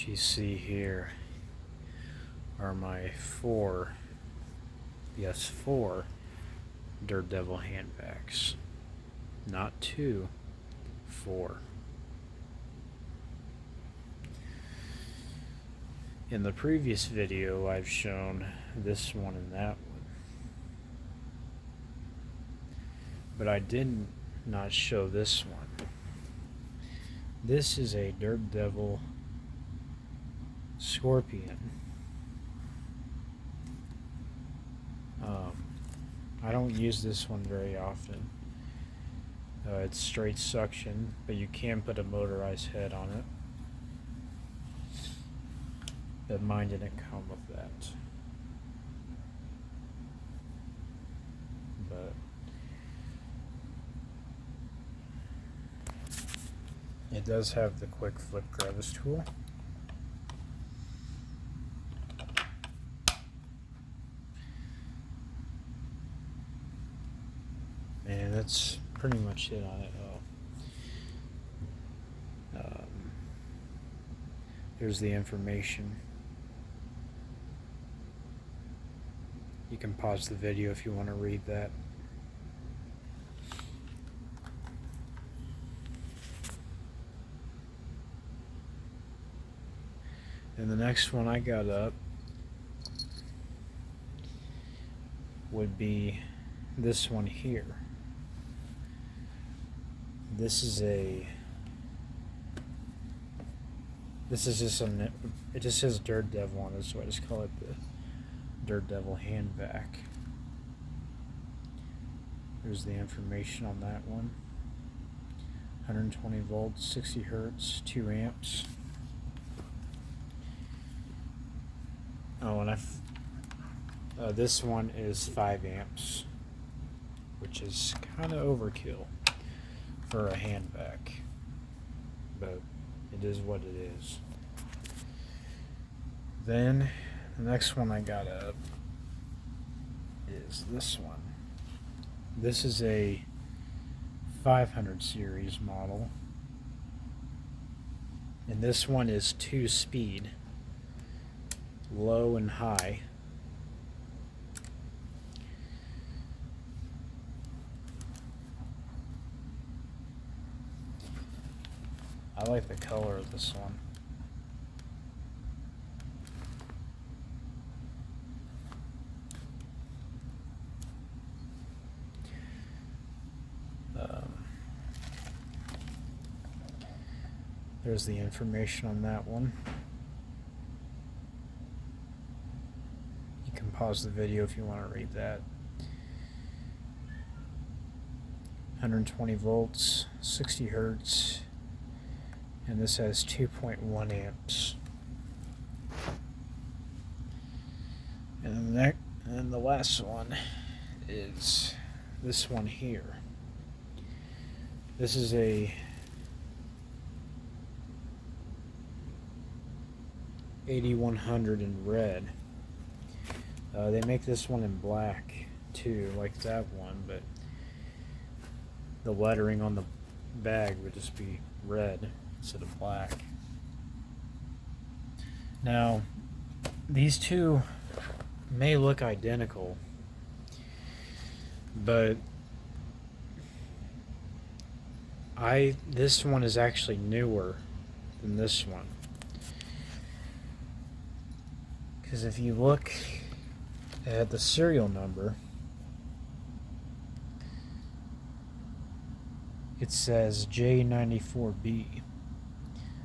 What you see here are my four Dirt Devil handbacks. Not two, four. In the previous video, I've shown this one and that one. But I did not show this one. This is a Dirt Devil Scorpion. I don't use this one very often. It's straight suction, but you can put a motorized head on it. But mine didn't come with that. But it does have the quick flip crevice tool. And that's pretty much it on it. Here's the information. You can pause the video if you want to read that. And the next one I got up would be this one here. This is just it just says Dirt Devil on it, so I just call it the Dirt Devil handback. There's the information on that one. 120 volts, 60 hertz, 2 amps. Oh, and this one is 5 amps, which is kind of overkill for a handback, but it is what it is. Then the next one I got up is this one. This is a 500 series model, and this one is 2-speed, low and high. I like the color of this one. There's the information on that one. You can pause the video if you want to read that. 120 volts, 60 hertz, and this has 2.1 amps. And the last one is this one here. This is a 8100 in red. They make this one in black too, like that one, but the lettering on the bag would just be red instead of black. Now, these two may look identical, but this one is actually newer than this one. Because if you look at the serial number, it says J94B.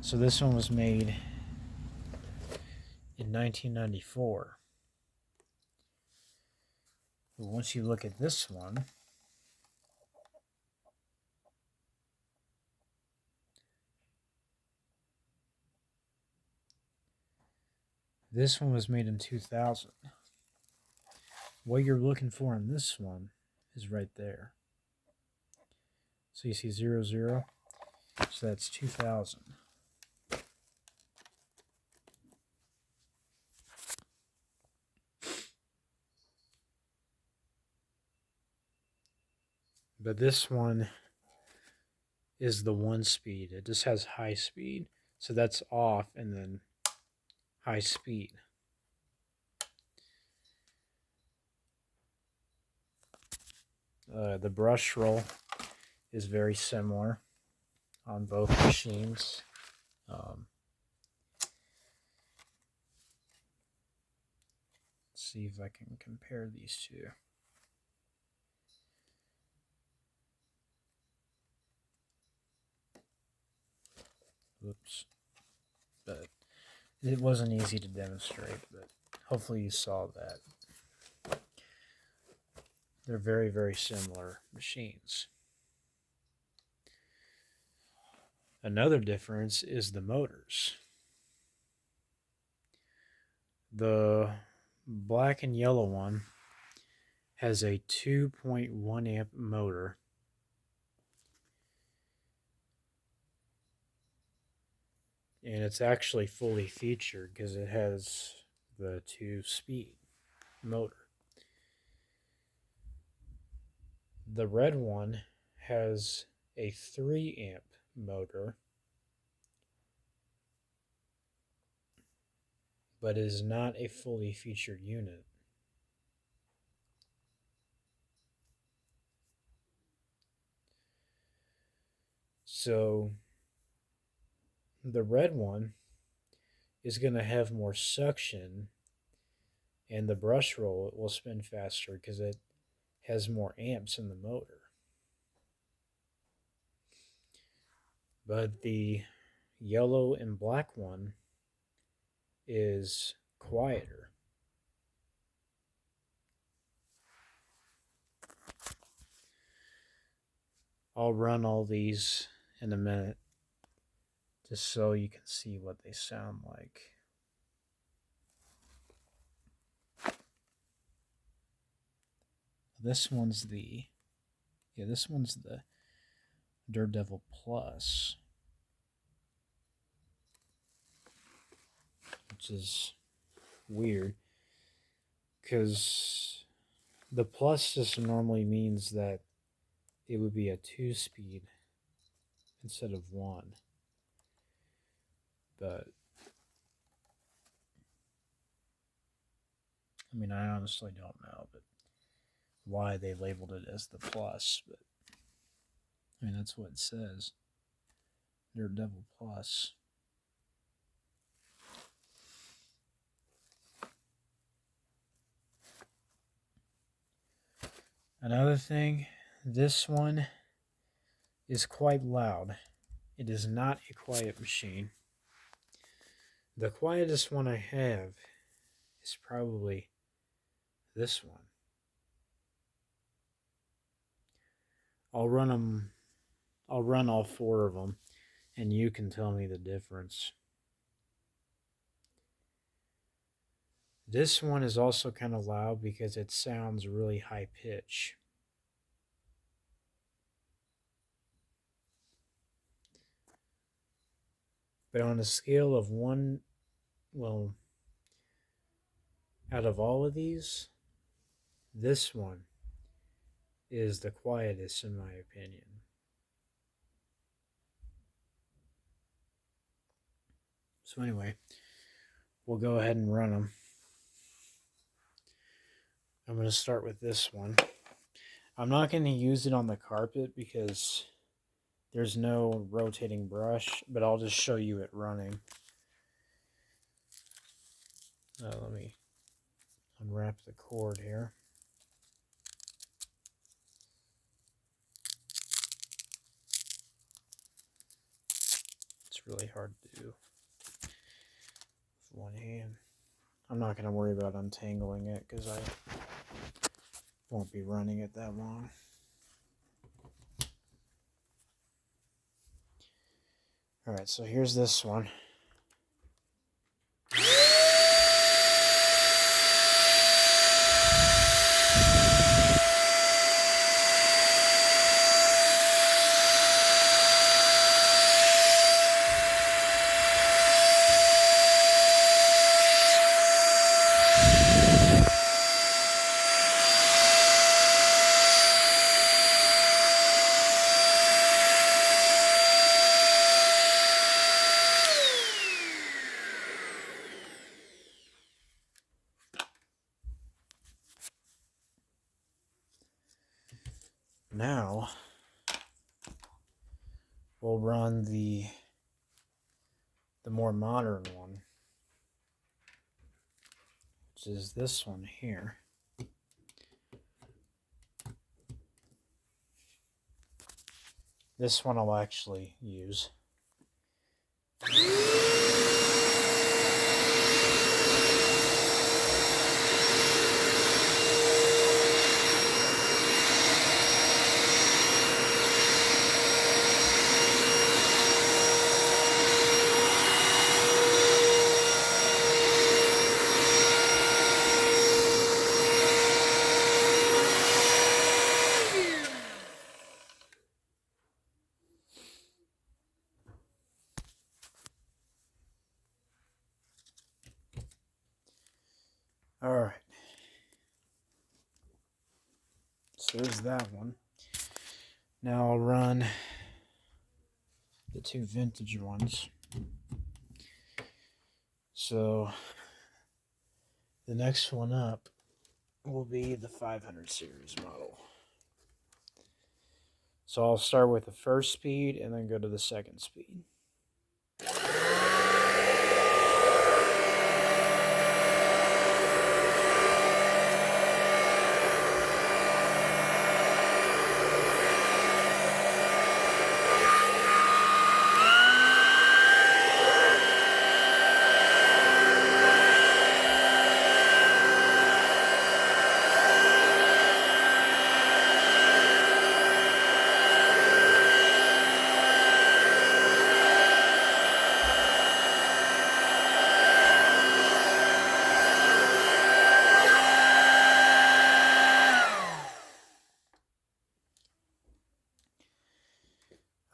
So this one was made in 1994. But once you look at this one, this one was made in 2000. What you're looking for in this one is right there. So you see 00, so that's 2000. But this one is the 1-speed. It just has high speed. So that's off, and then high speed. The brush roll is very similar on both machines. Let's see if I can compare these two. Oops. But it wasn't easy to demonstrate, but hopefully you saw that. They're very, very similar machines. Another difference is the motors. The black and yellow one has a 2.1 amp motor. And it's actually fully featured because it has the 2-speed motor. The red one has a 3 amp motor, but is not a fully featured unit. So the red one is going to have more suction, and the brush roll will spin faster because it has more amps in the motor. But the yellow and black one is quieter. I'll run all these in a minute just so you can see what they sound like. This one's the Daredevil Plus, which is weird because the Plus just normally means that it would be a 2-speed instead of 1. But I mean, I honestly don't know, but why they labeled it as the Plus, but I mean, that's what it says. Daredevil Plus. Another thing, this one is quite loud. It is not a quiet machine. The quietest one I have is probably this one. I'll run all 4 of them, and you can tell me the difference. This one is also kind of loud because it sounds really high pitch. But on a scale of 1, well, out of all of these, this one is the quietest in my opinion. So anyway, we'll go ahead and run them. I'm going to start with this one. I'm not going to use it on the carpet because there's no rotating brush, but I'll just show you it running. Let me unwrap the cord here. It's really hard to do with one hand. I'm not going to worry about untangling it because I won't be running it that long. Alright, so here's this one. Now we'll run the more modern one, which is this one here. This one I'll actually use. Alright, so there's that one. Now I'll run the two vintage ones. So the next one up will be the 500 series model. So I'll start with the first speed and then go to the second speed.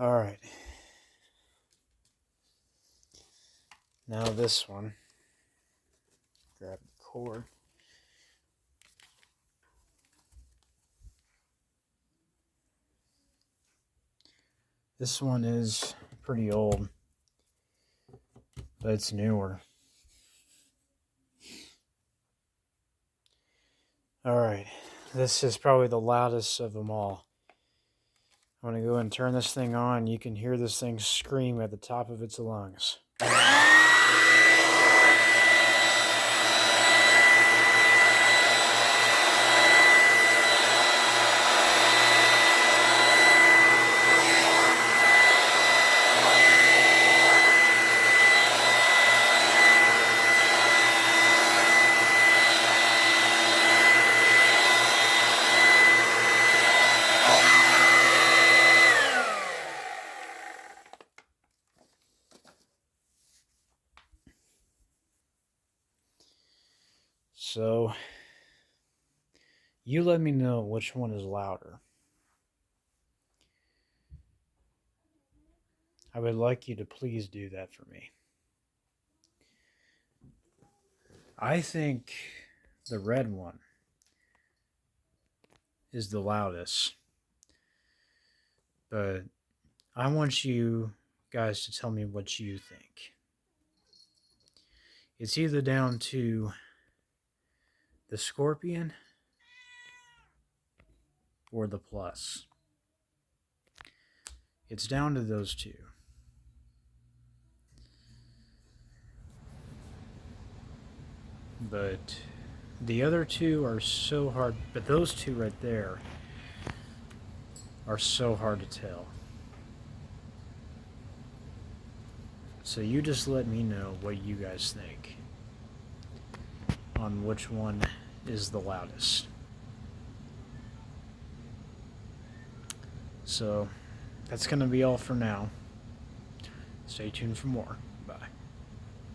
Alright, now this one, grab the cord. This one is pretty old, but it's newer. Alright, this is probably the loudest of them all. I'm going to go and turn this thing on. You can hear this thing scream at the top of its lungs. So, you let me know which one is louder. I would like you to please do that for me. I think the red one is the loudest, but I want you guys to tell me what you think. It's either down to the Scorpion or the Plus. It's down to those two. But the other two are so hard, but those two right there are so hard to tell. So you just let me know what you guys think on which one is the loudest. So that's going to be all for now. Stay tuned for more.